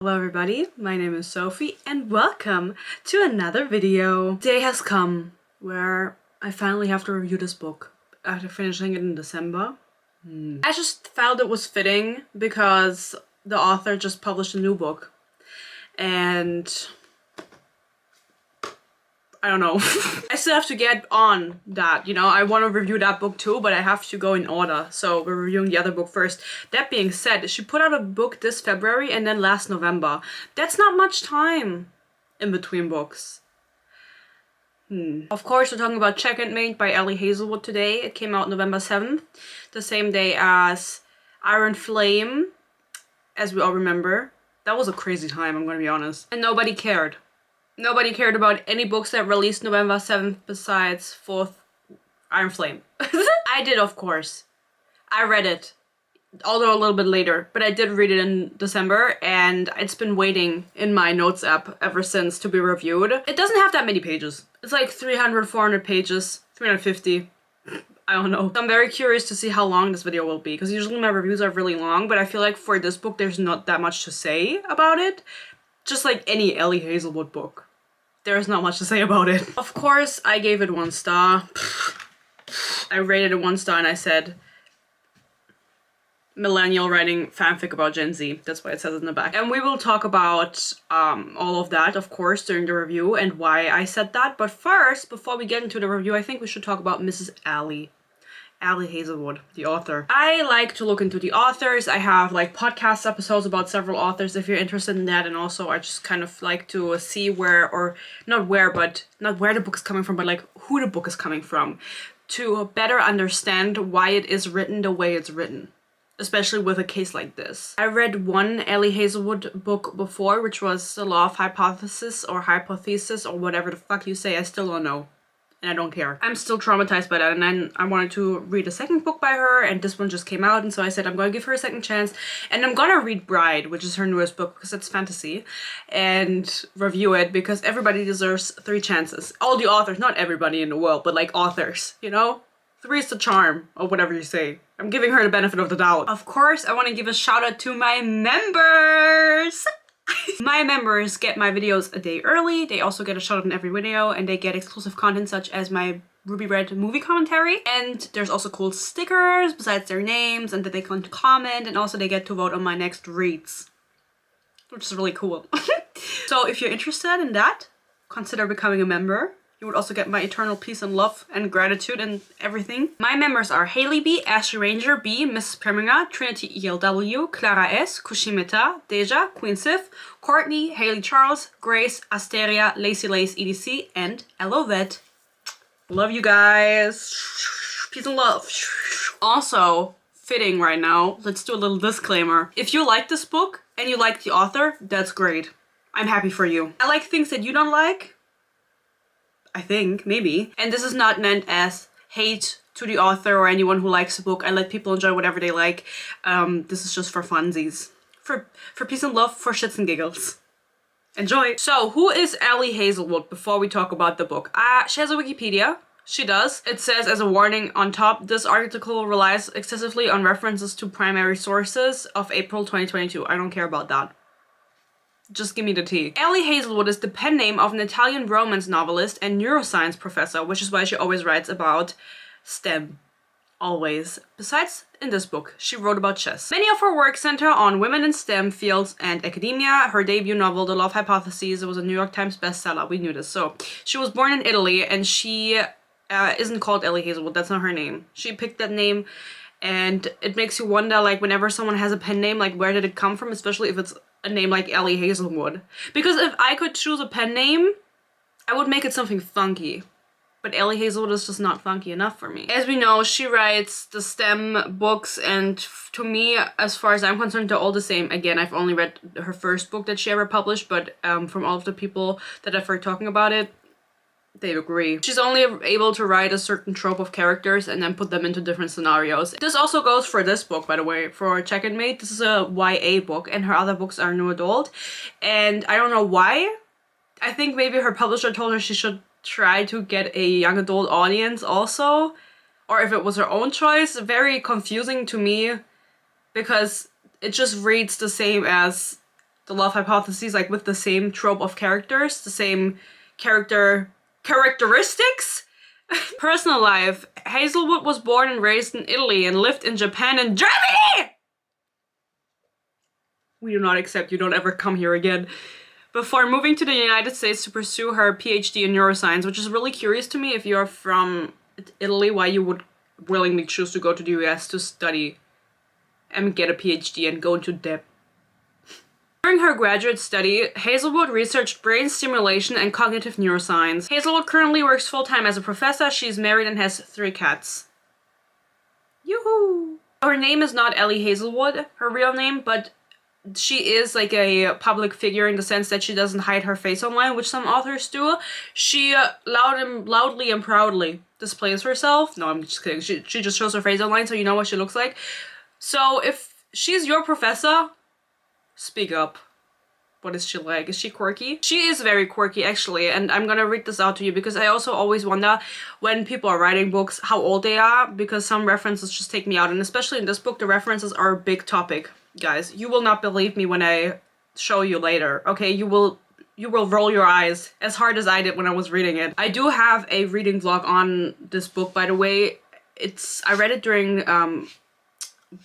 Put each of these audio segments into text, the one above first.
Hello everybody, my name is Sophie and welcome to another video. Day has come where I finally have to review this book after finishing it in December. I just felt it was fitting because the author just published a new book and I don't know. I still have to get on that, you know. I want to review that book too, but I have to go in order. So we're reviewing the other book first. That being said, she put out a book this February and then last November. That's not much time in between books. Of course, we're talking about Checkmate by Ellie Hazelwood today. It came out November 7th, the same day as Iron Flame, as we all remember. That was a crazy time, I'm gonna be honest. And nobody cared. Nobody cared about any books that released November 7th besides 4th Iron Flame. I did, of course. I read it, although a little bit later, but I did read it in December and it's been waiting in my notes app ever since to be reviewed. It doesn't have that many pages. It's like 300, 400 pages, 350. I don't know. I'm very curious to see how long this video will be because usually my reviews are really long, but I feel like for this book there's not that much to say about it. Just like any Ellie Hazelwood book. There's not much to say about it. Of course, I gave it 1 star. I rated it 1 star and I said, millennial writing fanfic about Gen Z. That's why it says it in the back. And we will talk about all of that, of course, during the review and why I said that. But first, before we get into the review, I think we should talk about Mrs. Ellie Hazelwood, the author. I like to look into the authors. I have like podcast episodes about several authors if you're interested in that, and also I just kind of like to see not where the book is coming from, but like who the book is coming from, to better understand why it is written the way it's written, especially with a case like this. I read one Ellie Hazelwood book before, which was The Law of Hypothesis or whatever the fuck you say. I still don't know. And I don't care. I'm still traumatized by that, and then I wanted to read a second book by her, and this one just came out, and so I said I'm gonna give her a second chance, and I'm gonna read Bride, which is her newest book because it's fantasy, and review it because everybody deserves 3 chances. All the authors, not everybody in the world, but like authors, you know? 3 is the charm, or whatever you say. I'm giving her the benefit of the doubt. Of course, I want to give a shout out to my members! My members get my videos a day early. They also get a shout out in every video, and they get exclusive content such as my Ruby Red movie commentary. And there's also cool stickers besides their names, and that they can comment, and also they get to vote on my next reads, which is really cool. So if you're interested in that, consider becoming a member. You would also get my eternal peace and love and gratitude and everything. My members are Haley B, Ashley Ranger B, Mrs. Preminger, Trinity ELW, Clara S, Kushimita, Deja, Queen Sif, Courtney, Haley Charles, Grace, Asteria, Lacey Lace EDC, and Elovet. Love you guys. Peace and love. Also, fitting right now, let's do a little disclaimer. If you like this book and you like the author, that's great. I'm happy for you. I like things that you don't like. I think, maybe. And this is not meant as hate to the author or anyone who likes a book. I let people enjoy whatever they like. This is just for funsies. For peace and love, for shits and giggles. Enjoy! So, who is Ellie Hazelwood before we talk about the book? She has a Wikipedia. She does. It says as a warning on top, this article relies excessively on references to primary sources of April 2022. I don't care about that. Just give me the tea. Ellie Hazelwood is the pen name of an Italian romance novelist and neuroscience professor, which is why she always writes about STEM. Always. Besides, in this book, she wrote about chess. Many of her work center on women in STEM fields and academia. Her debut novel, The Law of Hypotheses, was a New York Times bestseller. We knew this. So, she was born in Italy, and she isn't called Ellie Hazelwood. That's not her name. She picked that name, and it makes you wonder, like, whenever someone has a pen name, like, where did it come from? Especially if it's a name like Ellie Hazelwood. Because if I could choose a pen name, I would make it something funky. But Ellie Hazelwood is just not funky enough for me. As we know, she writes the STEM books, and to me, as far as I'm concerned, they're all the same. Again, I've only read her first book that she ever published, but from all of the people that I've heard talking about it, they agree. She's only able to write a certain trope of characters and then put them into different scenarios. This also goes for this book, by the way, for Checkmate. This is a YA book, and her other books are new adult. And I don't know why. I think maybe her publisher told her she should try to get a young adult audience also. Or if it was her own choice. Very confusing to me, because it just reads the same as the love hypothesis, like with the same trope of characters, the same characteristics. Personal life. Hazelwood was born and raised in Italy and lived in Japan and Germany! We do not accept you, don't ever come here again. Before moving to the United States to pursue her PhD in neuroscience, which is really curious to me if you're from Italy, why you would willingly choose to go to the US to study and get a PhD and go into debt. During her graduate study, Hazelwood researched brain stimulation and cognitive neuroscience. Hazelwood currently works full-time as a professor. She's married and has 3 cats. Yoo-hoo! Her name is not Ellie Hazelwood, her real name, but she is like a public figure in the sense that she doesn't hide her face online, which some authors do. She loudly and proudly displays herself. No, I'm just kidding. She just shows her face online so you know what she looks like. So if she's your professor, speak up. What is she like? Is she quirky? She is very quirky, actually, and I'm gonna read this out to you because I also always wonder when people are writing books how old they are, because some references just take me out, and especially in this book, the references are a big topic. Guys, you will not believe me when I show you later, okay? You will roll your eyes as hard as I did when I was reading it. I do have a reading vlog on this book, by the way. I read it during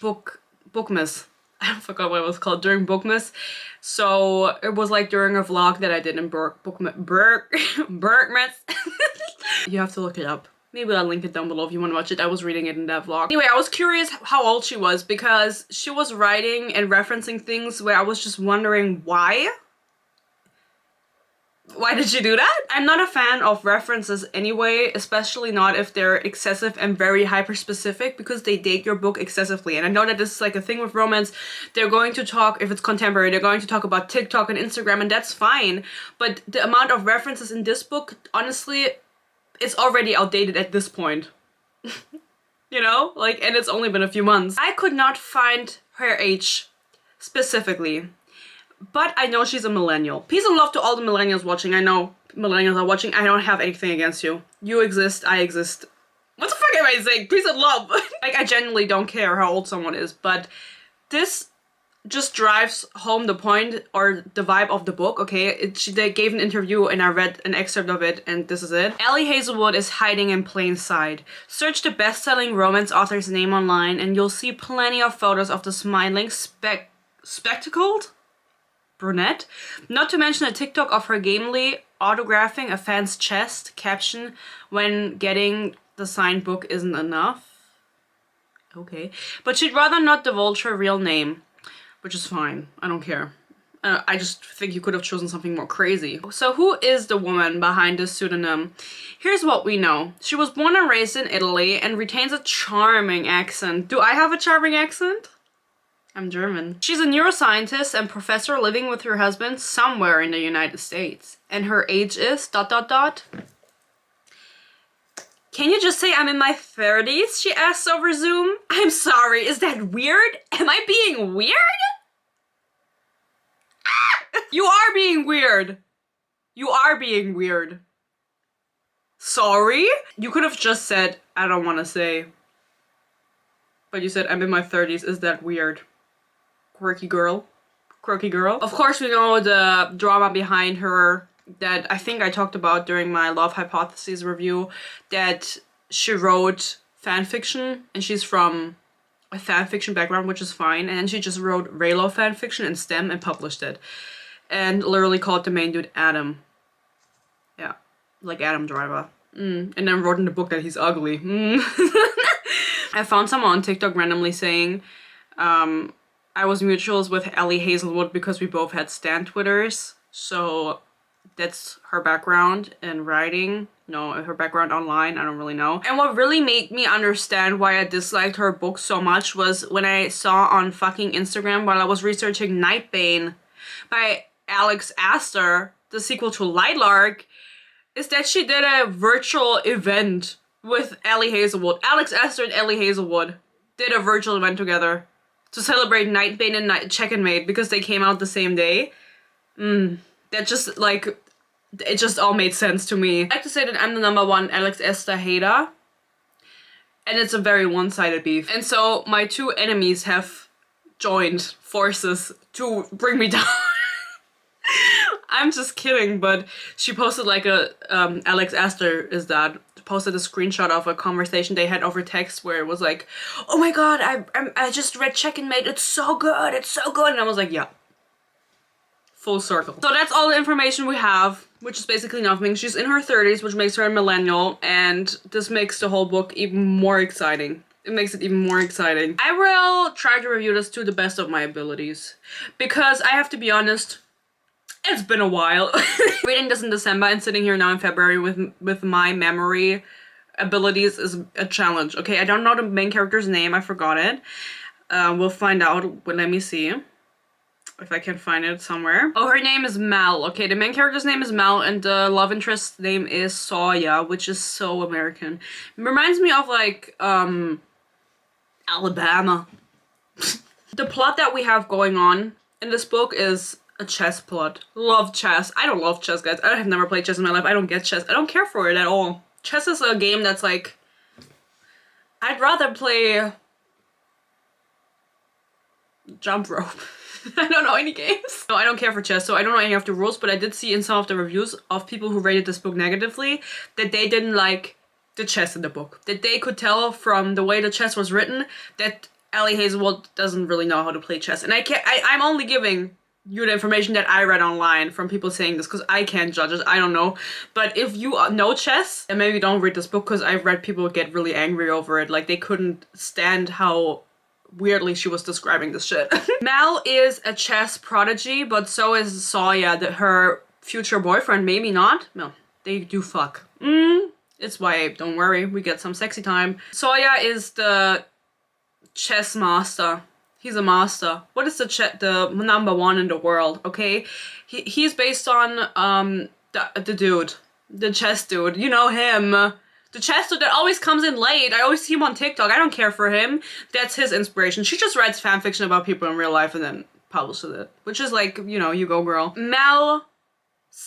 Bookmas. I forgot what it was called, during Bookmas. So it was like during a vlog that I did in Berkmas. You have to look it up. Maybe I'll link it down below if you want to watch it. I was reading it in that vlog. Anyway, I was curious how old she was because she was writing and referencing things where I was just wondering why. Why did she do that? I'm not a fan of references anyway, especially not if they're excessive and very hyper-specific because they date your book excessively. And I know that this is like a thing with romance. They're going to talk, if it's contemporary, they're going to talk about TikTok and Instagram, and that's fine. But the amount of references in this book, honestly, it's already outdated at this point. You know? Like, and it's only been a few months. I could not find her age specifically. But I know she's a millennial. Peace and love to all the millennials watching. I know millennials are watching. I don't have anything against you. You exist, I exist. What the fuck am I saying? Peace and love. Like, I genuinely don't care how old someone is, but this just drives home the point or the vibe of the book, okay? They gave an interview and I read an excerpt of it, and this is it. Ellie Hazelwood is hiding in plain sight. Search the best-selling romance author's name online and you'll see plenty of photos of the smiling spectacled brunette, not to mention a TikTok of her gamely autographing a fan's chest, caption, "When getting the signed book isn't enough." Okay. But she'd rather not divulge her real name, which is fine. I don't care. I just think you could have chosen something more crazy. So who is the woman behind this pseudonym? Here's what we know. She was born and raised in Italy and retains a charming accent. Do I have a charming accent? I'm German. She's a neuroscientist and professor living with her husband somewhere in the United States. And her age is ... Can you just say I'm in my 30s? She asks over Zoom. I'm sorry, is that weird? Am I being weird? Ah! You are being weird. You are being weird. Sorry? You could have just said, I don't want to say. But you said I'm in my 30s, is that weird? Quirky girl. Quirky girl. Of course we know the drama behind her that I think I talked about during my Love Hypothesis review, that she wrote fanfiction and she's from a fanfiction background, which is fine, and then she just wrote Raylo fanfiction in STEM and published it. And literally called the main dude Adam. Yeah, like Adam Driver. And then wrote in the book that he's ugly. I found someone on TikTok randomly saying, I was mutuals with Ellie Hazelwood because we both had stan Twitters. So that's her background in writing. No, her background online, I don't really know. And what really made me understand why I disliked her book so much was when I saw on fucking Instagram while I was researching Nightbane by Alex Astor, the sequel to Lilac, is that she did a virtual event with Ellie Hazelwood. Alex Astor and Ellie Hazelwood did a virtual event together to celebrate Nightbane and Check and Mate because they came out the same day. That just, like, it just all made sense to me. I like to say that I'm the #1 Alex Astor hater. And it's a very one-sided beef. And so my two enemies have joined forces to bring me down. I'm just kidding, but she posted like a, Alex Astor is that, posted a screenshot of a conversation they had over text where it was like, oh my god, I just read Check and Mate, it's so good, and I was like, yeah. Full circle. So that's all the information we have, which is basically nothing. She's in her 30s, which makes her a millennial, and this makes the whole book even more exciting. It makes it even more exciting. I will try to review this to the best of my abilities, because I have to be honest, it's been a while. Reading this in December and sitting here now in February with my memory abilities is a challenge. Okay, I don't know the main character's name, I forgot it. We'll find out, but let me see if I can find it somewhere. Oh, her name is Mel. Okay, the main character's name is Mel and the love interest's name is Sawyer, which is so American. It reminds me of like, Alabama. The plot that we have going on in this book is a chess plot. Love chess. I don't love chess, guys. I have never played chess in my life. I don't get chess. I don't care for it at all. Chess is a game that's like, I'd rather play jump rope. I don't know any games. No, I don't care for chess, so I don't know any of the rules, but I did see in some of the reviews of people who rated this book negatively that they didn't like the chess in the book. That they could tell from the way the chess was written that Ellie Hazelwood doesn't really know how to play chess. And I'm only giving you the information that I read online from people saying this because I can't judge it. I don't know. But if you know chess, and maybe don't read this book because I've read people get really angry over it. Like they couldn't stand how weirdly she was describing this shit. Mel is a chess prodigy, but so is Sawyer, her future boyfriend. Maybe not. No, they do fuck. It's YA, don't worry, we get some sexy time. Sawyer is the chess master. He's a master. What is the #1 in the world, okay? He's based on the dude. The chess dude. You know him. The chess dude that always comes in late. I always see him on TikTok. I don't care for him. That's his inspiration. She just writes fanfiction about people in real life and then publishes it. Which is like, you know, you go girl. Mel's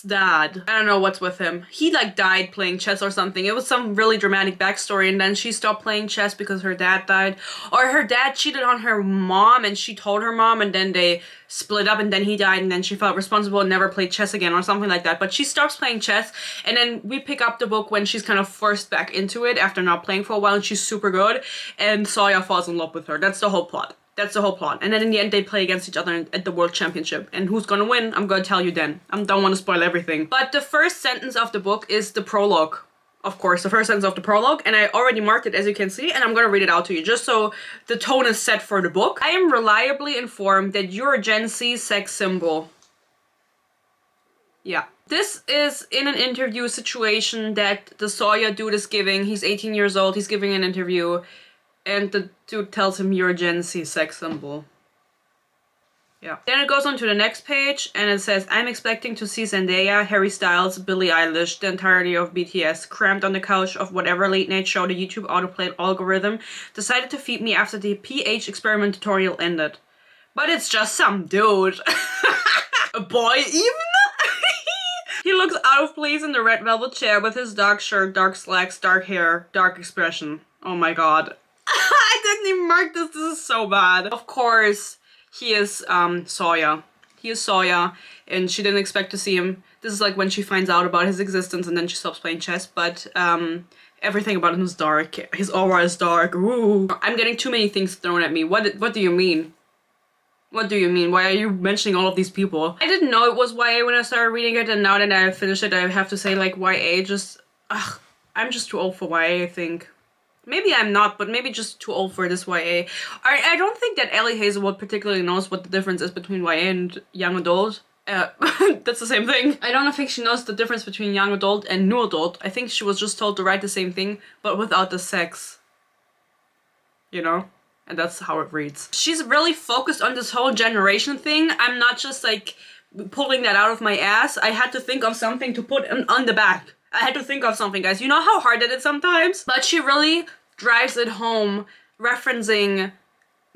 dad. I don't know what's with him. He like died playing chess or something. It was some really dramatic backstory and then she stopped playing chess because her dad died. Or her dad cheated on her mom and she told her mom and then they split up and then he died and then she felt responsible and never played chess again or something like that. But she stops playing chess and then we pick up the book when she's kind of forced back into it after not playing for a while and she's super good and Sawyer falls in love with her. That's the whole plot. That's the whole plot. And then in the end, they play against each other at the World Championship. And who's gonna win? I'm gonna tell you then. I don't want to spoil everything. But the first sentence of the book is the prologue. Of course, the first sentence of the prologue. And I already marked it, as you can see. And I'm gonna read it out to you, just so the tone is set for the book. I am reliably informed that you're a Gen Z sex symbol. Yeah. This is in an interview situation that the Sawyer dude is giving. He's 18 years old. He's giving an interview. And the dude tells him you're a Gen Z sex symbol. Yeah. Then it goes on to the next page and it says, I'm expecting to see Zendaya, Harry Styles, Billie Eilish, the entirety of BTS, crammed on the couch of whatever late night show the YouTube autoplay algorithm decided to feed me after the PH experiment tutorial ended. But it's just some dude. A boy even? He looks out of place in the red velvet chair with his dark shirt, dark slacks, dark hair, dark expression. Oh my god. I didn't even mark this. This is so bad. Of course, he is Sawyer. He is Sawyer, and she didn't expect to see him. This is like when she finds out about his existence, and then she stops playing chess. But everything about him is dark. His aura is dark. Ooh. I'm getting too many things thrown at me. What do you mean? What do you mean? Why are you mentioning all of these people? I didn't know it was YA when I started reading it, and now that I finished it, I have to say like YA just. Ugh, I'm just too old for YA. I think. Maybe I'm not, but maybe just too old for this YA. I don't think that Ellie Hazelwood particularly knows what the difference is between YA and young adult. That's the same thing. I don't think she knows the difference between young adult and new adult. I think she was just told to write the same thing, but without the sex. You know? And that's how it reads. She's really focused on this whole generation thing. I'm not just like pulling that out of my ass. I had to think of something to put on the back. I had to think of something, guys. You know how hard that is sometimes? But she really drives it home, referencing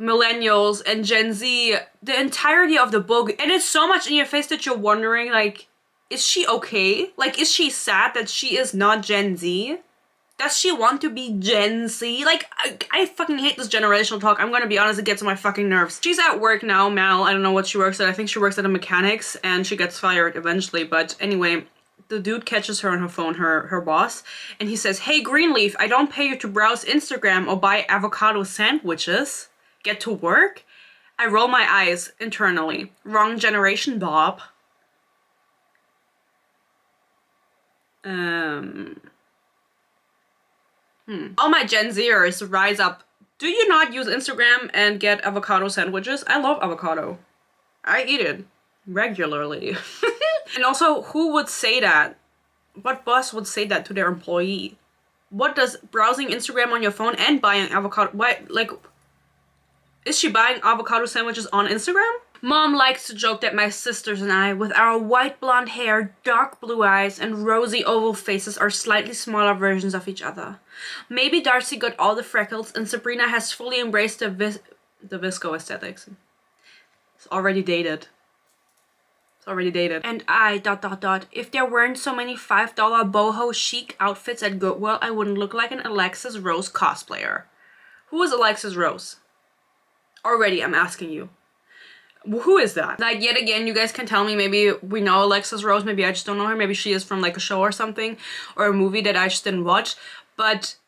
millennials and Gen Z the entirety of the book. And it's so much in your face that you're wondering, like, is she okay? Like, is she sad that she is not Gen Z? Does she want to be Gen Z? Like, I fucking hate this generational talk. I'm gonna be honest, it gets on my fucking nerves. She's at work now, Mal. I don't know what she works at. I think she works at a mechanics and she gets fired eventually. But anyway, the dude catches her on her phone, her boss, and he says, "Hey, Greenleaf, I don't pay you to browse Instagram or buy avocado sandwiches. Get to work?" I roll my eyes internally. Wrong generation, Bob. All my Gen Zers, rise up. Do you not use Instagram and get avocado sandwiches? I love avocado. I eat it regularly. And also, who would say that? What boss would say that to their employee? What does browsing Instagram on your phone and buying avocado, what, like, is she buying avocado sandwiches on Instagram? Mom likes to joke that my sisters and I, with our white blonde hair, dark blue eyes, and rosy oval faces, are slightly smaller versions of each other. Maybe Darcy got all the freckles and Sabrina has fully embraced the visco aesthetics. It's already dated. It's already dated. And I, ... If there weren't so many $5 boho chic outfits at Goodwill, I wouldn't look like an Alexis Rose cosplayer. Who is Alexis Rose? Already, I'm asking you. Who is that? Like, yet again, you guys can tell me, maybe we know Alexis Rose, maybe I just don't know her, maybe she is from like a show or something, or a movie that I just didn't watch, but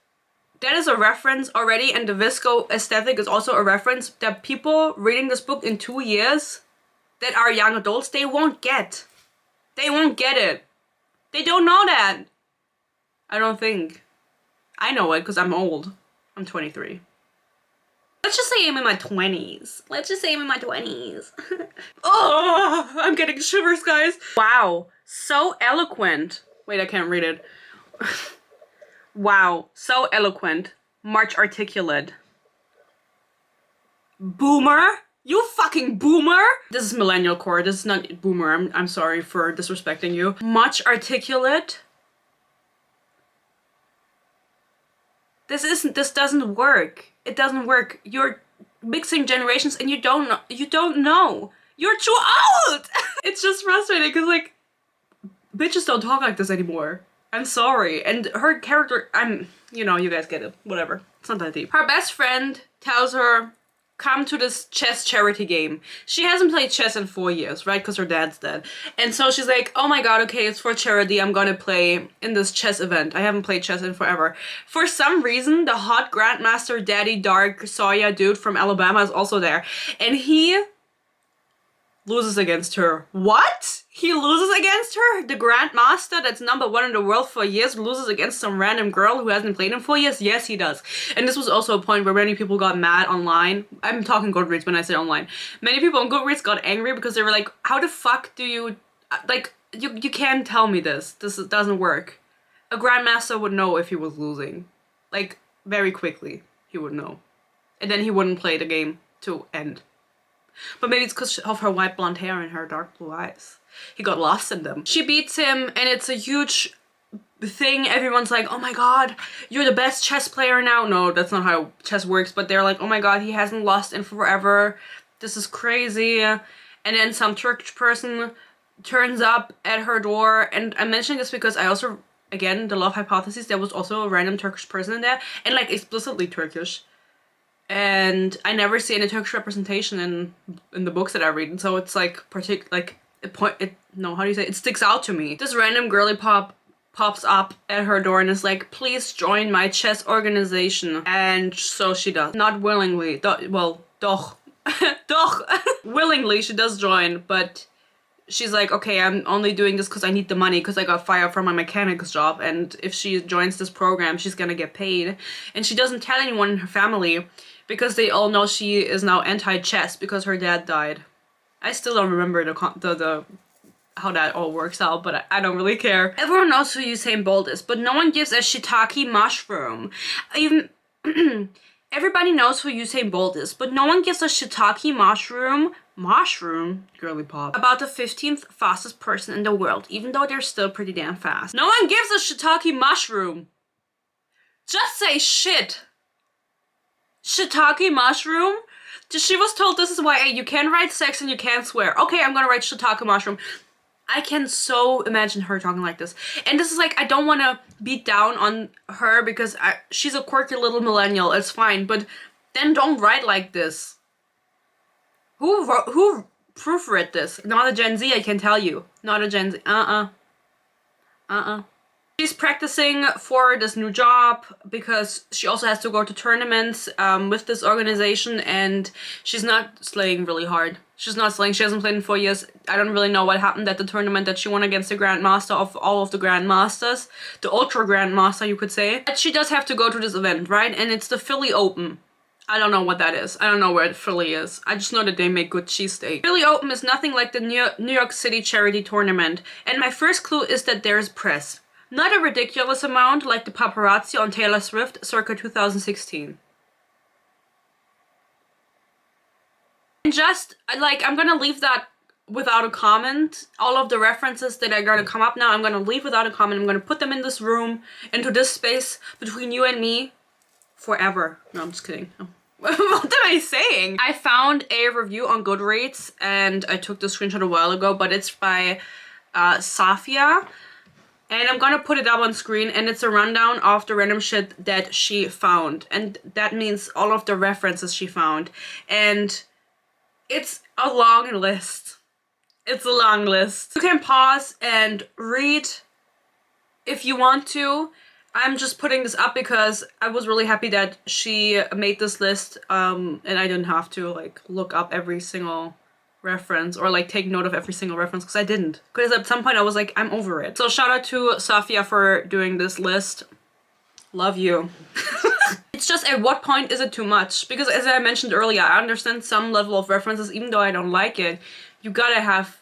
that is a reference already, and the visco aesthetic is also a reference that people reading this book in 2 years that are young adults, they won't get. They won't get it. They don't know that. I don't think. I know it because I'm old. I'm 23. Let's just say I'm in my 20s. Let's just say I'm in my 20s. Oh, I'm getting shivers, guys. Wow, so eloquent. Wait, I can't read it. Wow, so eloquent. Much articulate. Boomer? You fucking boomer? This is millennial core. This is not boomer. I'm sorry for disrespecting you. Much articulate. This doesn't work. It doesn't work. You're mixing generations and you don't know. You're too old! It's just frustrating because, like, bitches don't talk like this anymore. I'm sorry. And her character, you know, you guys get it. Whatever. It's not that deep. Her best friend tells her, come to this chess charity game. She hasn't played chess in 4 years, right? Because her dad's dead. And so she's like, oh my god, okay, it's for charity. I'm gonna play in this chess event. I haven't played chess in forever. For some reason, the hot grandmaster daddy dark Sawyer dude from Alabama is also there. And he loses against her. What? He loses against her? The grandmaster that's #1 in the world for years loses against some random girl who hasn't played in 4 years? Yes, he does. And this was also a point where many people got mad online. I'm talking Goodreads when I say online. Many people on Goodreads got angry because they were like, how the fuck do you... Like, you can't tell me this. This doesn't work. A grandmaster would know if he was losing. Like, very quickly, he would know. And then he wouldn't play the game to end. But maybe it's because of her white blonde hair and her dark blue eyes. He got lost in them. She beats him and it's a huge thing. Everyone's like, oh my god, you're the best chess player now. No, that's not how chess works. But they're like, oh my god, he hasn't lost in forever. This is crazy. And then some Turkish person turns up at her door. And I'm mentioning this because I also, again, the love hypothesis, there was also a random Turkish person in there. And like explicitly Turkish. And I never see any Turkish representation in the books that I read, and so it's like it sticks out to me. This random girly pops up at her door and is like, please join my chess organization. And so she does. Not willingly, doch. Willingly she does join, but she's like, okay, I'm only doing this because I need the money because I got fired from my mechanics job, and if she joins this program, she's gonna get paid. And she doesn't tell anyone in her family because they all know she is now anti-chess because her dad died. I still don't remember the how that all works out, but I don't really care. Everyone knows who Usain Bolt is, but no one gives a shiitake mushroom. Even everybody knows who Usain Bolt is, but no one gives a shiitake mushroom, girly pop, about the 15th fastest person in the world, even though they're still pretty damn fast. No one gives a shiitake mushroom. Just say shit. Shiitake mushroom? She was told this is why you can't write sex and you can't swear. Okay, I'm gonna write shiitake mushroom. I can so imagine her talking like this. And this is like, I don't want to beat down on her because she's a quirky little millennial. It's fine, but then don't write like this. Who proofread this? Not a Gen Z, I can tell you. Not a Gen Z. She's practicing for this new job because she also has to go to tournaments with this organization, and she's not slaying really hard. She's not slaying. She hasn't played in 4 years. I don't really know what happened at the tournament that she won against the Grandmaster of all of the Grandmasters. The Ultra Grandmaster, you could say. But she does have to go to this event, right? And it's the Philly Open. I don't know what that is. I don't know where Philly is. I just know that they make good cheesesteak. Philly Open is nothing like the New York City charity tournament. And my first clue is that there's press. Not a ridiculous amount like the paparazzi on Taylor Swift circa 2016. And just, like, I'm gonna leave that without a comment. All of the references that are gonna come up now, I'm gonna leave without a comment. I'm gonna put them in this room, into this space between you and me, forever. No, I'm just kidding. Oh. What am I saying? I found a review on Goodreads, and I took the screenshot a while ago, but it's by Safia. And I'm gonna put it up on screen, and it's a rundown of the random shit that she found. And that means all of the references she found. And it's a long list. It's a long list. You can pause and read if you want to. I'm just putting this up because I was really happy that she made this list, and I didn't have to like look up every single reference or like take note of every single reference, because I didn't. Because at some point I was like, I'm over it. So shout out to Safia for doing this list. Love you. It's just, at what point is it too much? Because as I mentioned earlier, I understand some level of references, even though I don't like it. You gotta have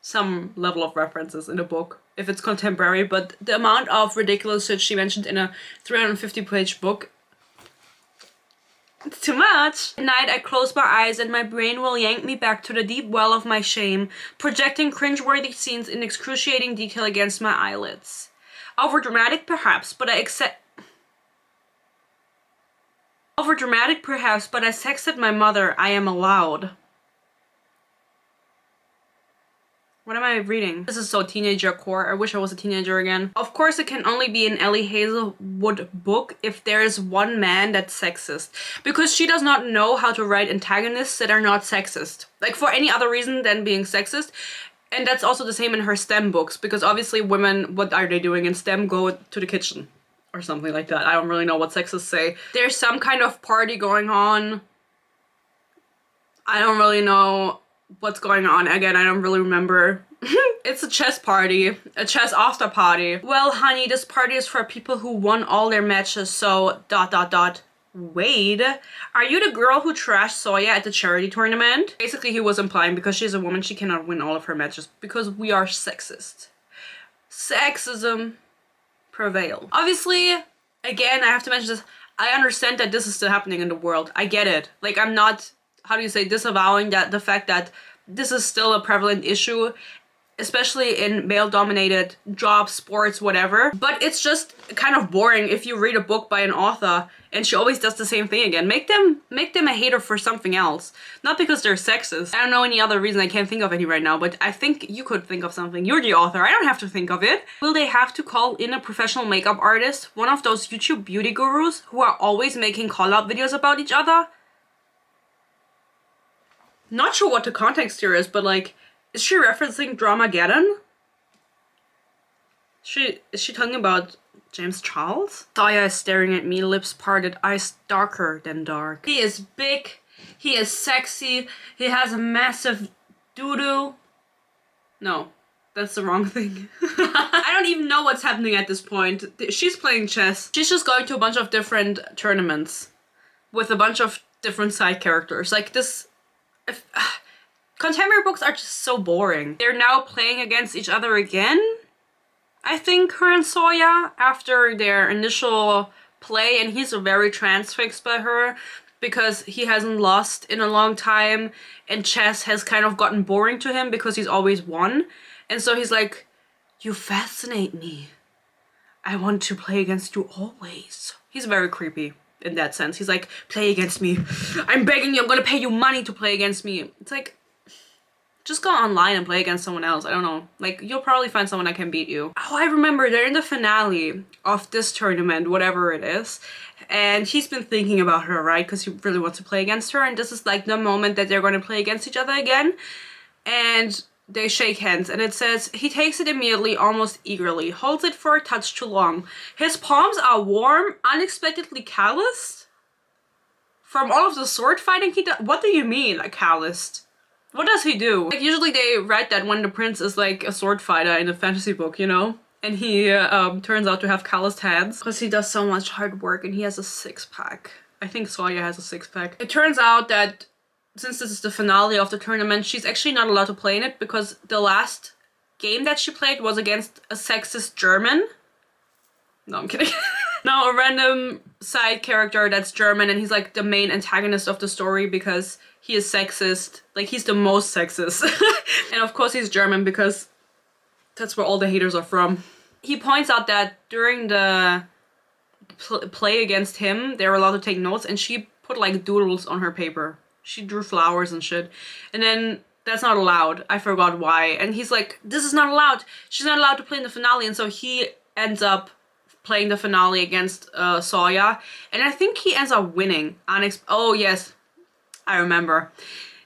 some level of references in a book if it's contemporary, but the amount of ridiculous shit she mentioned in a 350-page book, it's too much. At night, I close my eyes and my brain will yank me back to the deep well of my shame, projecting cringeworthy scenes in excruciating detail against my eyelids. Overdramatic perhaps, but I sexted my mother. I am allowed. What am I reading? This is so teenager core. I wish I was a teenager again. Of course, it can only be an Ellie Hazelwood book if there is one man that's sexist. Because she does not know how to write antagonists that are not sexist. Like, for any other reason than being sexist. And that's also the same in her STEM books. Because obviously women, what are they doing in STEM? Go to the kitchen. Or something like that. I don't really know what sexists say. There's some kind of party going on. I don't really know what's going on. Again, I don't really remember. It's a chess party. A chess after party. Well, honey, this party is for people who won all their matches, so ... Wade, are you the girl who trashed Soya at the charity tournament? Basically, he was implying because she's a woman, she cannot win all of her matches because we are sexist. Sexism prevail. Obviously, again, I have to mention this. I understand that this is still happening in the world. I get it. Like, I'm not, how do you say, disavowing that the fact that this is still a prevalent issue, especially in male-dominated jobs, sports, whatever. But it's just kind of boring if you read a book by an author and she always does the same thing again. Make them a hater for something else. Not because they're sexist. I don't know any other reason. I can't think of any right now, but I think you could think of something. You're the author. I don't have to think of it. Will they have to call in a professional makeup artist? One of those YouTube beauty gurus who are always making call-out videos about each other? Not sure what the context here is, but like, is she referencing Dramageddon? Is she talking about James Charles? Soya is staring at me, lips parted, eyes darker than dark. He is big, he is sexy, he has a massive doo-doo. No, that's the wrong thing. I don't even know what's happening at this point. She's playing chess. She's just going to a bunch of different tournaments with a bunch of different side characters. Like this... Contemporary books are just so boring. They're now playing against each other again, I think, her and Soya, after their initial play, and he's very transfixed by her because he hasn't lost in a long time, and chess has kind of gotten boring to him because he's always won. And so he's like, you fascinate me. I want to play against you always. He's very creepy in that sense. He's like, play against me. I'm begging you, I'm gonna pay you money to play against me. It's like, just go online and play against someone else. I don't know. Like, you'll probably find someone that can beat you. Oh, I remember they're in the finale of this tournament, whatever it is. And he's been thinking about her, right? Because he really wants to play against her. And this is like the moment that they're going to play against each other again. And they shake hands. And it says, he takes it immediately, almost eagerly. Holds it for a touch too long. His palms are warm, unexpectedly calloused. From all of the sword fighting he does. What do you mean, like, calloused? What does he do? Like, usually they write that when the prince is like a sword fighter in a fantasy book, you know? And he turns out to have calloused hands because he does so much hard work and he has a six-pack. I think Sawyer has a six-pack. It turns out that since this is the finale of the tournament, she's actually not allowed to play in it because the last game that she played was against a sexist German. No, I'm kidding. No, a random side character that's German and he's like the main antagonist of the story because he is sexist. Like, he's the most sexist. And of course he's German because that's where all the haters are from. He points out that during the play against him, they were allowed to take notes and she put like doodles on her paper. She drew flowers and shit. And then that's not allowed. I forgot why. And he's like, this is not allowed. She's not allowed to play in the finale. And so he ends up playing the finale against Sawyer. And I think he ends up winning. Oh yes, I remember.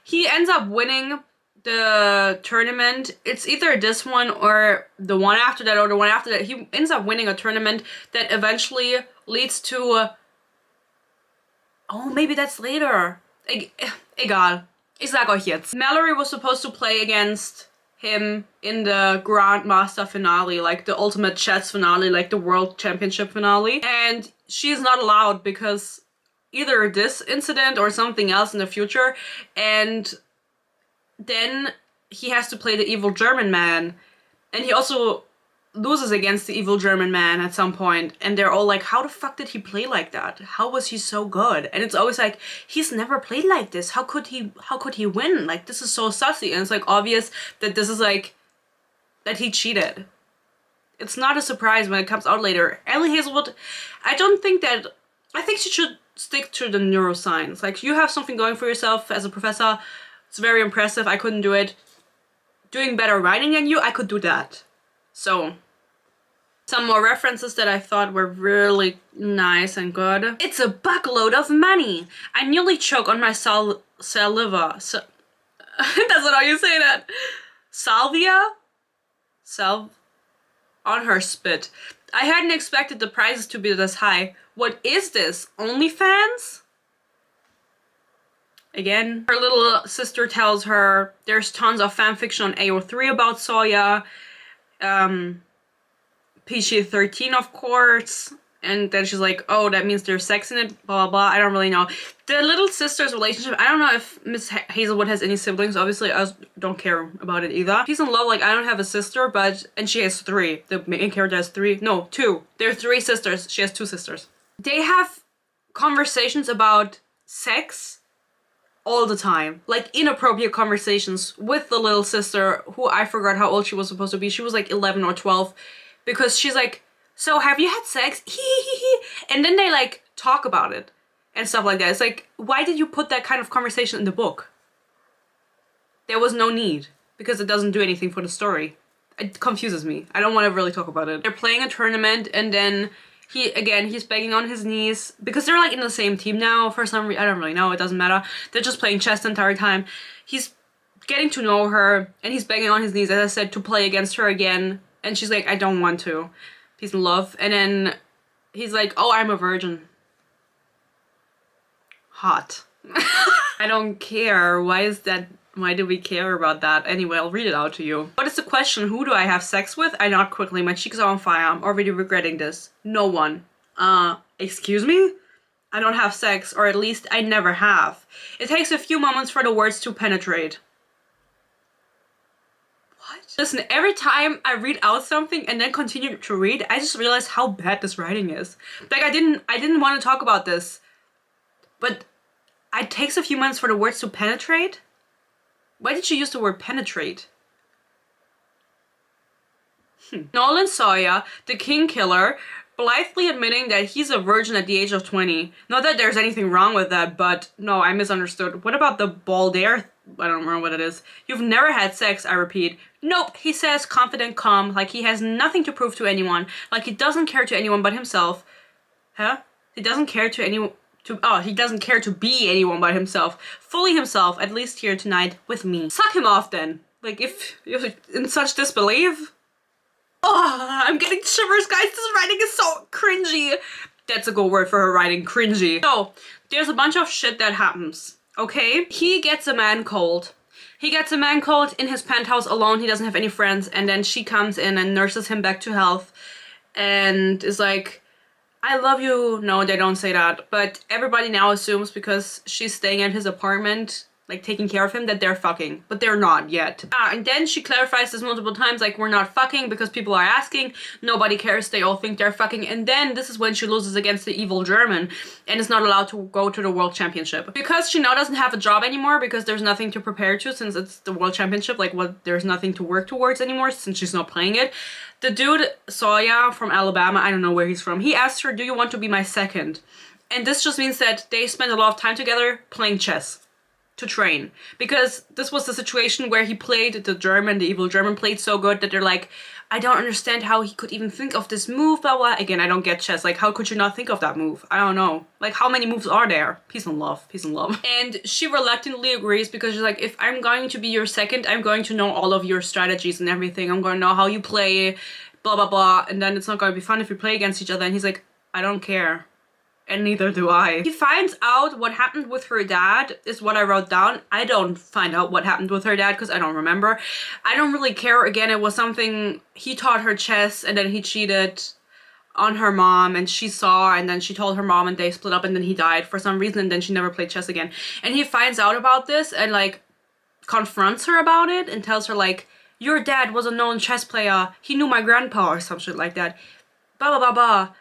He ends up winning the tournament. It's either this one or the one after that or the one after that. He ends up winning a tournament that eventually leads to oh, maybe that's later. Egal. Ich sag euch jetzt. Mallory was supposed to play against him in the Grandmaster finale, like the ultimate chess finale, like the world championship finale. And she's not allowed because either this incident or something else in the future. And then he has to play the evil German man. And he also loses against the evil German man at some point. And they're all like, how the fuck did he play like that? How was he so good? And it's always like, he's never played like this. How could he win? Like, this is so sussy. And it's like obvious that this is like, that he cheated. It's not a surprise when it comes out later. Ellie Hazelwood, I think she should stick to the neuroscience. Like, you have something going for yourself as a professor. It's very impressive. I couldn't do it. Doing better writing than you, I could do that. So, some more references that I thought were really nice and good. It's a buckload of money. I nearly choke on my saliva. That's not how you say that. Salvia? On her spit. I hadn't expected the prices to be this high. What is this? OnlyFans? Again, her little sister tells her there's tons of fanfiction on AO3 about Sawyer. PG-13, of course. And then she's like, oh, that means there's sex in it, blah, blah, blah. I don't really know. The little sister's relationship, I don't know if Miss Hazelwood has any siblings. Obviously, I don't care about it either. She's in love, like, I don't have a sister, and she has 3. The main character has 3. No, 2. There are 3 sisters. She has 2 sisters. They have conversations about sex all the time. Like, inappropriate conversations with the little sister, who I forgot how old she was supposed to be. She was like 11 or 12. Because she's like, so have you had sex? And then they like talk about it and stuff like that. It's like, why did you put that kind of conversation in the book? There was no need because it doesn't do anything for the story. It confuses me. I don't want to really talk about it. They're playing a tournament and then he's begging on his knees because they're like in the same team now for some reason. I don't really know. It doesn't matter. They're just playing chess the entire time. He's getting to know her and he's begging on his knees, as I said, to play against her again. And she's like, I don't want to. He's in love. And then he's like, oh, I'm a virgin. Hot. I don't care. Why do we care about that? Anyway, I'll read it out to you. What is the question? Who do I have sex with? I nod quickly. My cheeks are on fire. I'm already regretting this. No one. Excuse me? I don't have sex, or at least I never have. It takes a few moments for the words to penetrate. Listen, every time I read out something and then continue to read, I just realize how bad this writing is. Like, I didn't want to talk about this, but it takes a few minutes for the words to penetrate? Why did you use the word penetrate? Nolan Sawyer, the king killer, blithely admitting that he's a virgin at the age of 20. Not that there's anything wrong with that, but no, I misunderstood. What about the I don't remember what it is. You've never had sex, I repeat. Nope, he says confident, calm, like he has nothing to prove to anyone, like he doesn't care to anyone but himself. Huh? He doesn't care to anyone he doesn't care to be anyone but himself. Fully himself, at least here tonight with me. Suck him off then. Like, if you're in such disbelief. Oh, I'm getting shivers, guys. This writing is so cringy. That's a good word for her writing, cringy. So, there's a bunch of shit that happens, okay? He gets a man cold. He gets a man cold in his penthouse alone. He doesn't have any friends. And then she comes in and nurses him back to health. And is like, I love you. No, they don't say that. But everybody now assumes because she's staying at his apartment, like taking care of him, that they're fucking. But they're not yet. And then she clarifies this multiple times, like, we're not fucking because people are asking. Nobody cares. They all think they're fucking. And then this is when she loses against the evil German and is not allowed to go to the World Championship. Because she now doesn't have a job anymore because there's nothing to prepare to since it's the World Championship. Like, there's nothing to work towards anymore since she's not playing it. The dude, Sawyer from Alabama, I don't know where he's from, he asked her, do you want to be my second? And this just means that they spend a lot of time together playing chess to train. Because this was the situation where he played the evil German played so good that they're like, I don't understand how he could even think of this move, blah, blah. Again, I don't get chess. Like, how could you not think of that move? I don't know. Like, how many moves are there? Peace and love. Peace and love. And she reluctantly agrees because she's like, if I'm going to be your second, I'm going to know all of your strategies and everything. I'm going to know how you play, blah, blah, blah. And then it's not going to be fun if we play against each other. And he's like, I don't care. And neither do I. He finds out what happened with her dad, is what I wrote down. I don't find out what happened with her dad because I don't remember. I don't really care. Again, it was something, he taught her chess and then he cheated on her mom and she saw, and then she told her mom and they split up and then he died for some reason and then she never played chess again. And he finds out about this and like confronts her about it and tells her like, your dad was a known chess player. He knew my grandpa or some shit like that. Blah, blah, blah, blah.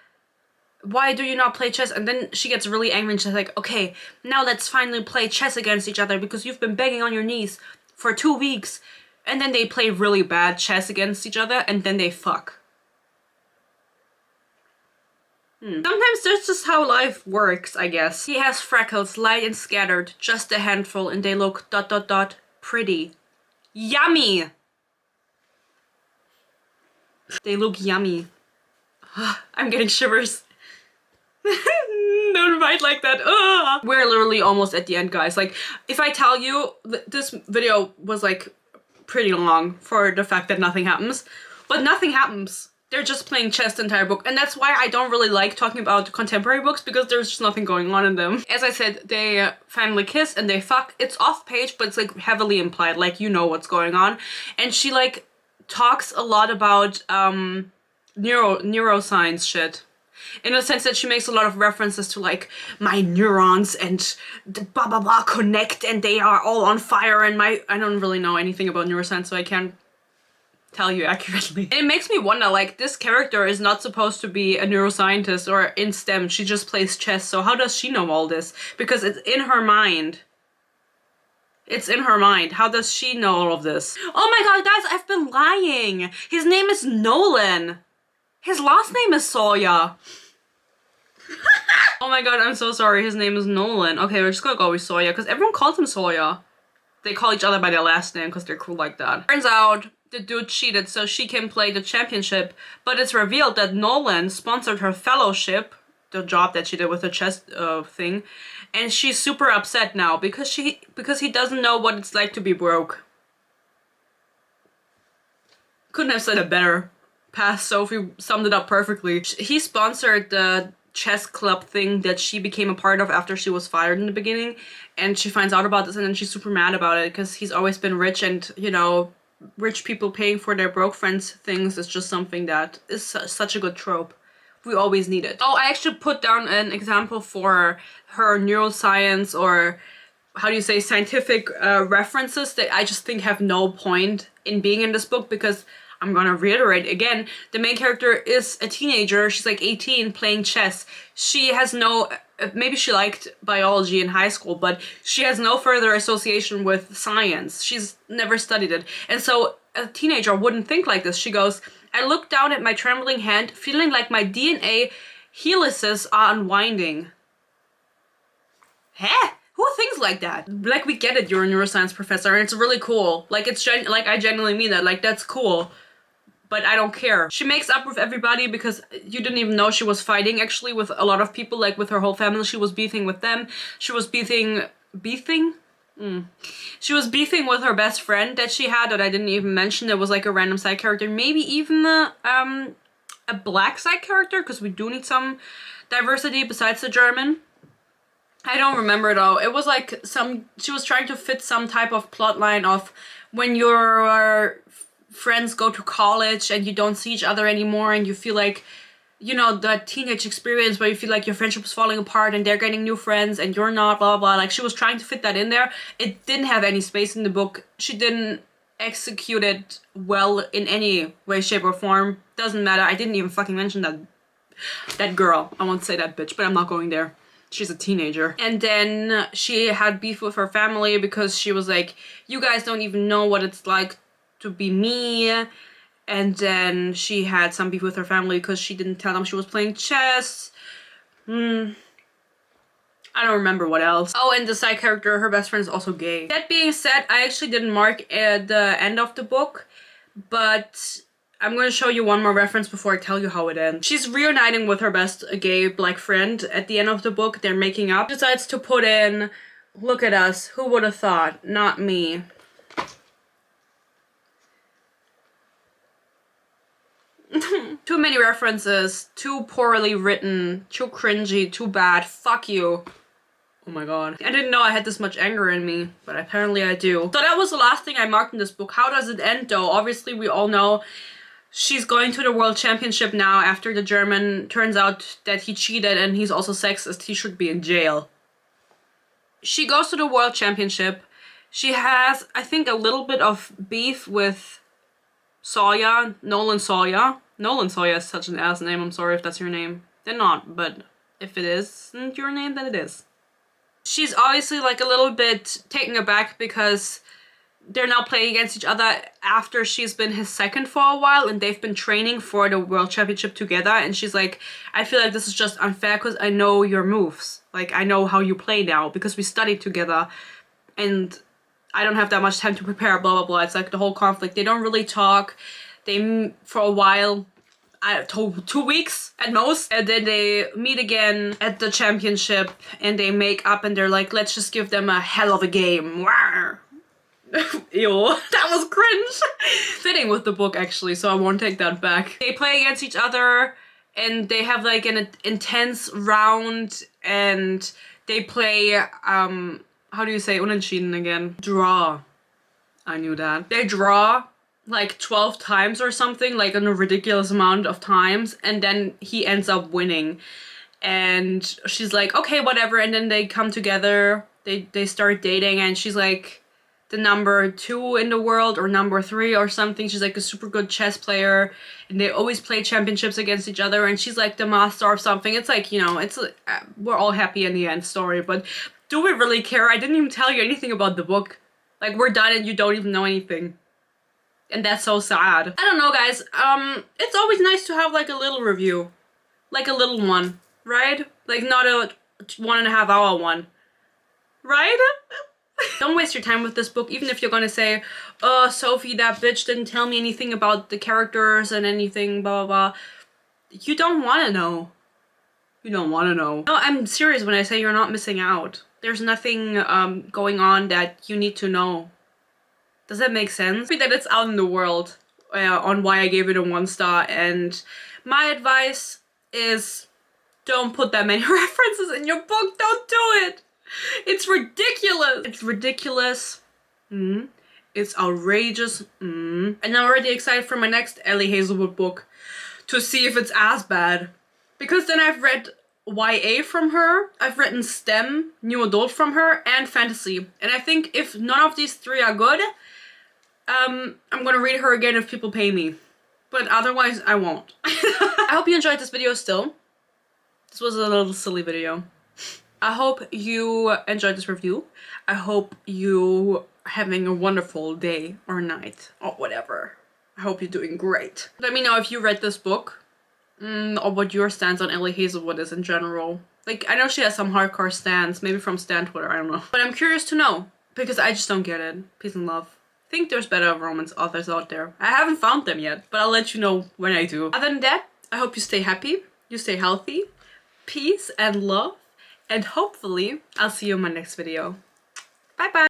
Why do you not play chess? And then she gets really angry and she's like, okay, now let's finally play chess against each other because you've been begging on your knees for 2 weeks. And then they play really bad chess against each other and then they fuck. Sometimes that's just how life works, I guess. He has freckles, light and scattered, just a handful, and they look ... pretty. Yummy! They look yummy. I'm getting shivers. Don't write like that. Ugh. We're literally almost at the end, guys. Like, if I tell you, this video was like pretty long for the fact that nothing happens. But nothing happens. They're just playing chess the entire book. And that's why I don't really like talking about contemporary books, because there's just nothing going on in them. As I said, they finally kiss and they fuck. It's off page, but it's like heavily implied. Like, you know what's going on. And she like talks a lot about neuroscience shit. In a sense that she makes a lot of references to like my neurons and the blah blah blah connect and they are all on fire and I don't really know anything about neuroscience, so I can't tell you accurately. And it makes me wonder, like, this character is not supposed to be a neuroscientist or in STEM, she just plays chess, so how does she know all this? Because it's in her mind. It's in her mind. How does she know all of this? Oh my god, guys, I've been lying! His name is Nolan! His last name is Sawyer. Oh my god, I'm so sorry. His name is Nolan. Okay, we're just gonna go with Sawyer because everyone calls him Sawyer. They call each other by their last name because they're cool like that. Turns out the dude cheated so she can play the championship, but it's revealed that Nolan sponsored her fellowship, the job that she did with the chess thing, and she's super upset now because he doesn't know what it's like to be broke. Couldn't have said it better. Past Sophie summed it up perfectly. He sponsored the chess club thing that she became a part of after she was fired in the beginning, and she finds out about this and then she's super mad about it because he's always been rich, and you know, rich people paying for their broke friends things is just something that is such a good trope. We always need it. Oh, I actually put down an example for her neuroscience, or how do you say, scientific references that I just think have no point in being in this book, because I'm gonna reiterate again, the main character is a teenager, she's like 18, playing chess. She has no, maybe she liked biology in high school, but she has no further association with science. She's never studied it. And so a teenager wouldn't think like this. She goes, I look down at my trembling hand, feeling like my DNA helices are unwinding. Huh? Who thinks like that? Like, we get it, you're a neuroscience professor, and it's really cool. Like, like, I genuinely mean that. Like, that's cool. But I don't care. She makes up with everybody because you didn't even know she was fighting, actually, with a lot of people. Like, with her whole family, she was beefing with them. She was beefing? She was beefing with her best friend that she had that I didn't even mention. That was like a random side character. Maybe even a black side character, because we do need some diversity besides the German. I don't remember though. It was like she was trying to fit some type of plot line of when your friends go to college and you don't see each other anymore and you feel like, you know, the teenage experience where you feel like your friendship is falling apart and they're getting new friends and you're not, blah, blah, blah. Like, she was trying to fit that in there. It didn't have any space in the book. She didn't execute it well in any way, shape, or form. Doesn't matter. I didn't even fucking mention that girl. I won't say that bitch, but I'm not going there. She's a teenager. And then she had beef with her family because she was like, you guys don't even know what it's like to be me. And then she had some beef with her family because she didn't tell them she was playing chess. I don't remember what else. Oh, and the side character, her best friend, is also gay. That being said, I actually didn't mark at the end of the book, but I'm going to show you one more reference before I tell you how it ends. She's reuniting with her best gay black friend at the end of the book. They're making up. She decides to put in, look at us, who would have thought? Not me. Too many references, too poorly written, too cringy, too bad, fuck you. Oh my god. I didn't know I had this much anger in me, but apparently I do. So that was the last thing I marked in this book. How does it end though? Obviously we all know she's going to the world championship now after the German turns out that he cheated and he's also sexist. He should be in jail. She goes to the world championship. She has, I think, a little bit of beef with Sawyer, Nolan Sawyer. Nolan Sawyer is such an ass name. I'm sorry if that's your name. They're not, but if it isn't your name, then it is. She's obviously like a little bit taken aback because they're now playing against each other after she's been his second for a while and they've been training for the world championship together. And she's like, I feel like this is just unfair because I know your moves. Like, I know how you play now because we studied together and I don't have that much time to prepare, blah, blah, blah. It's like the whole conflict. They don't really talk. They, for a while, 2 weeks at most, and then they meet again at the championship and they make up and they're like, let's just give them a hell of a game. Ew, that was cringe. Fitting with the book actually, so I won't take that back. They play against each other and they have like an intense round and they play, how do you say unentschieden again? Draw. I knew that. They draw like 12 times or something, like in a ridiculous amount of times, and then he ends up winning. And she's like, okay, whatever, and then they come together, they start dating, and she's like the number 2 in the world, or number 3 or something. She's like a super good chess player, and they always play championships against each other, and she's like the master of something. It's like, you know, it's we're all happy in the end story, but do we really care? I didn't even tell you anything about the book. Like, we're done and you don't even know anything. And that's so sad. I don't know, guys. It's always nice to have like a little review. Like a little one, right? Like not a 1.5 hour one. Right? Don't waste your time with this book, even if you're gonna say, oh, Sophie, that bitch didn't tell me anything about the characters and anything, blah, blah, blah. You don't wanna know. You don't wanna know. No, I'm serious when I say you're not missing out. There's nothing going on that you need to know. Does that make sense? That it's out in the world on why I gave it a 1 star, and my advice is don't put that many references in your book. Don't do it. It's ridiculous. It's ridiculous. It's outrageous. And I'm already excited for my next Ellie Hazelwood book to see if it's as bad. Because then I've read YA from her, I've written STEM, New Adult from her, and Fantasy. And I think if none of these 3 are good, I'm gonna read her again if people pay me. But otherwise, I won't. I hope you enjoyed this video still. This was a little silly video. I hope you enjoyed this review. I hope you are having a wonderful day or night or whatever. I hope you're doing great. Let me know if you read this book or what your stance on Ellie Hazelwood is in general. Like, I know she has some hardcore stans, maybe from Stan Twitter, I don't know. But I'm curious to know, because I just don't get it. Peace and love. I think there's better romance authors out there. I haven't found them yet, but I'll let you know when I do. Other than that, I hope you stay happy, you stay healthy, peace and love, and hopefully I'll see you in my next video. Bye bye!